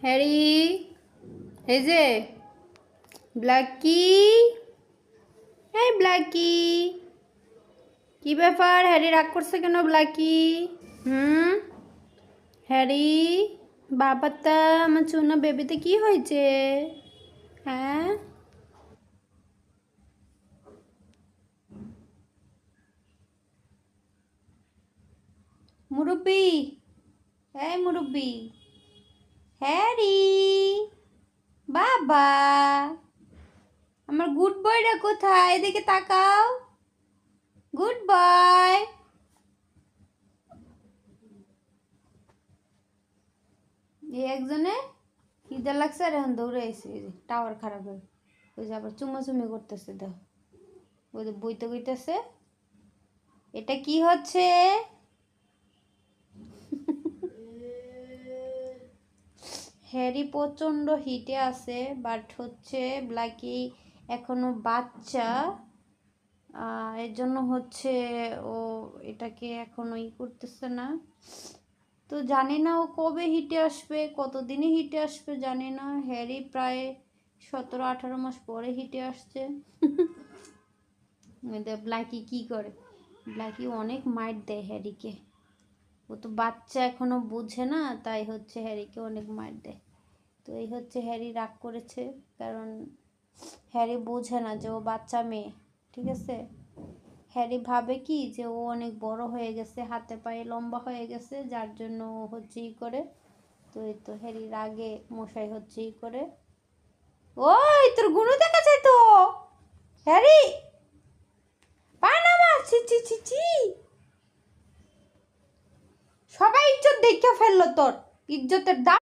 Harry, এই যে Blackie, এই ব্ল্যাকি, কি ব্যাপার? হ্যারি রাগ করছে কেন ব্ল্যাকি? হুম, হ্যারি বাবাটা, আমার চুনা বেবিতে কি হয়েছে? হ্যাঁ, মুরব্বি, এই মুরব্বি, হ্যারি বাবা, আমার গুড বয়টা কোথায়? এদিকে তাকাও, গুড বয়। এই একজনে খিদে লাগছে আর এখন দৌড়ে এসে টাওয়ার খারাপ হয়ে ওই যে আবার চুমাচুমি করতেছে, দেখো ওই যে বইতে বইতেছে। এটা কি হচ্ছে? হ্যারি প্রচণ্ড হিটে আছে, বাট হচ্ছে ব্ল্যাকি এখনো বাচ্চা, এর জন্য হচ্ছে ও এটাকে এখনো করতেছে না। তো জানি না ও কবে হিটে আসবে, কতদিনে হিটে আসবে জানি না। হ্যারি প্রায় 17-18 মাস পরে হিটে আসছে। ব্ল্যাকি কি করে? ব্ল্যাকি অনেক মাইট দেয় হ্যারিকে। ও তো বাচ্চা এখনো বুঝে না, তাই হচ্ছে হ্যারিকে অনেক মাইট দেয়। তো এই হচ্ছে হ্যারি রাগ করেছে, কারণ হ্যারি বোঝে না যে ও বাচ্চা মেয়ে, ঠিক আছে? হ্যারি ভাবে কি যে ও অনেক বড় হয়ে গেছে, হাতে পায়ে লম্বা হয়ে গেছে, যার জন্য ও হচ্ছে ই করে। তো এই তো হ্যারি রাগে মশাই হচ্ছে ই করে। ওই তোর গুরু দেখাচ্ছে তো হ্যারি, পানামা, ছি ছি ছি ছি, সবাই ইজ্জত দেখে ফেললো তোর, ইজ্জতের দাম